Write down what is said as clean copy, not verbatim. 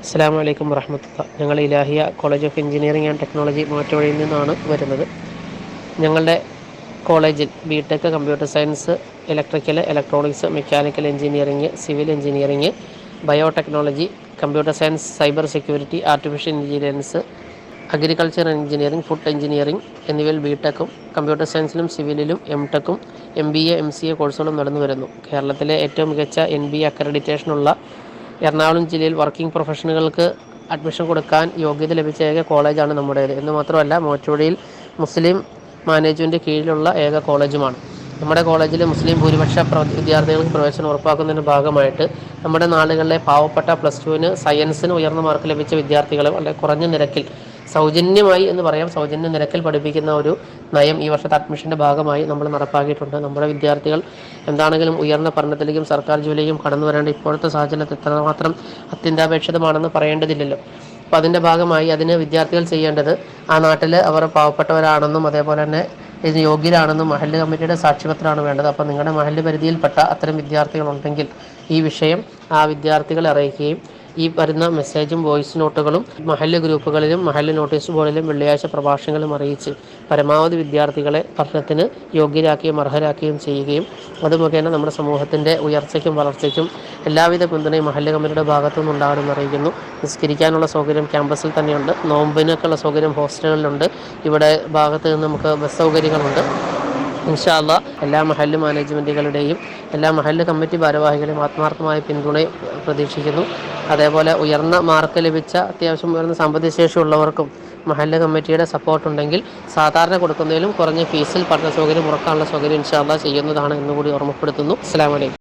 അസ്സലാമു അലൈക്കും വറഹ്മത്തുള്ളാഹി. ഞങ്ങൾ Ilahia college of engineering and technology മൂവാറ്റുപുഴയിൽ നിന്നാണ് വരുന്നത്. ഞങ്ങളുടെ കോളേജിൽ BTech computer science, electrical, electronics, mechanical engineering, civil engineering, biotechnology, computer science, cyber security, artificial intelligence, agriculture engineering, food engineering എന്നിവയിൽ ബിടെക്കും, കമ്പ്യൂട്ടർ സയൻസിലും സിവിലിലും എംടെക്കും, MBA MCA കോഴ്സുകളും നടന്നു വരുന്നു. കേരളത്തിലെ ഏറ്റവും മികച്ച NBA അക്രഡിറ്റേഷനുള്ള എറണാകുളം ജില്ലയിൽ വർക്കിംഗ് പ്രൊഫഷണലുകൾക്ക് അഡ്മിഷൻ കൊടുക്കാൻ യോഗ്യത ലഭിച്ച ഏക കോളേജാണ് നമ്മുടേത്. എന്ന് മാത്രമല്ല, മൂവാറ്റുപുഴയിൽ മുസ്ലിം മാനേജ്മെൻറ്റ് കീഴിലുള്ള ഏക കോളേജുമാണ്. നമ്മുടെ കോളേജിൽ മുസ്ലിം ഭൂരിപക്ഷ വിദ്യാർത്ഥികൾക്ക് പ്രവേശനം ഉറപ്പാക്കുന്നതിൻ്റെ ഭാഗമായിട്ട് നമ്മുടെ നാടുകളിലെ പാവപ്പെട്ട +2-ന് സയൻസിന് ഉയർന്ന മാർക്ക് ലഭിച്ച വിദ്യാർത്ഥികളെ വളരെ കുറഞ്ഞ നിരക്കിൽ, സൗജന്യമായി എന്ന് പറയാം, സൗജന്യ നിരക്കിൽ പഠിപ്പിക്കുന്ന ഒരു നയം ഈ വർഷത്തെ അഡ്മിഷൻ്റെ ഭാഗമായി നമ്മൾ നടപ്പാക്കിയിട്ടുണ്ട്. നമ്മുടെ വിദ്യാർത്ഥികൾ എന്താണെങ്കിലും ഉയർന്ന പഠനത്തിലേക്കും സർക്കാർ ജോലിയിലേക്കും കടന്നു വരേണ്ട ഇപ്പോഴത്തെ സാഹചര്യത്തിൽ എത്രമാത്രം അത്യന്താപേക്ഷിതമാണെന്ന് പറയേണ്ടതില്ലല്ലോ. അപ്പോൾ അതിൻ്റെ ഭാഗമായി അതിന് വിദ്യാർത്ഥികൾ ചെയ്യേണ്ടത്, ആ നാട്ടിൽ അവർ പാവപ്പെട്ടവരാണെന്നും അതേപോലെ തന്നെ ഇത് യോഗ്യരാണെന്നും മഹല്ല് കമ്മിറ്റിയുടെ സാക്ഷ്യപത്രമാണ് വേണ്ടത്. അപ്പോൾ നിങ്ങളുടെ മഹല്ല് പരിധിയിൽപ്പെട്ട അത്തരം വിദ്യാർത്ഥികളുണ്ടെങ്കിൽ ഈ വിഷയം ആ വിദ്യാർത്ഥികളെ അറിയിക്കുകയും ഈ വരുന്ന മെസ്സേജും വോയിസ് നോട്ടുകളും മഹല്ല് ഗ്രൂപ്പുകളിലും മഹല്ല് നോട്ടീസ് ബോർഡിലും വെള്ളിയാഴ്ച പ്രഭാഷണങ്ങളും അറിയിച്ച് പരമാവധി വിദ്യാർത്ഥികളെ പഠനത്തിന് യോഗ്യരാക്കുകയും അർഹരാക്കുകയും ചെയ്യുകയും അത് മുഖേന നമ്മുടെ സമൂഹത്തിൻ്റെ ഉയർച്ചയ്ക്കും വളർച്ചയ്ക്കും എല്ലാവിധ പിന്തുണയും മഹല്ല് കമ്മിറ്റിയുടെ ഭാഗത്തുനിന്ന് ഉണ്ടാകണമെന്ന് അറിയിക്കുന്നു. നിസ്കരിക്കാനുള്ള സൗകര്യം ക്യാമ്പസിൽ തന്നെയുണ്ട്. നോമ്പിനൊക്കെയുള്ള സൗകര്യം ഹോസ്റ്റലുകളിലുണ്ട്. ഇവിടെ ഭാഗത്ത് നിന്ന് നമുക്ക് ബസ് സൗകര്യങ്ങളുണ്ട്. ഇൻഷാ അല്ലാഹ് എല്ലാ മഹല്ല് മാനേജ്മെൻറ്റുകളുടെയും എല്ലാ മഹല്ല് കമ്മിറ്റി ഭാരവാഹികളെയും ആത്മാർത്ഥമായ പിന്തുണ പ്രതീക്ഷിക്കുന്നു. അതേപോലെ ഉയർന്ന മാർക്ക് ലഭിച്ച അത്യാവശ്യം ഉയർന്ന സാമ്പത്തിക ശേഷിയുള്ളവർക്കും മഹല്ല് കമ്മിറ്റിയുടെ സപ്പോർട്ടുണ്ടെങ്കിൽ സാധാരണ കൊടുക്കുന്നതിലും കുറഞ്ഞ ഫീസിൽ പഠന സൗകര്യം ഉറക്കാനുള്ള സൗകര്യം ഇൻഷാ അല്ലാഹ് ചെയ്യുന്നതാണ് എന്നുകൂടി ഓർമ്മപ്പെടുത്തുന്നു. അസ്സലാമു അലൈക്കും.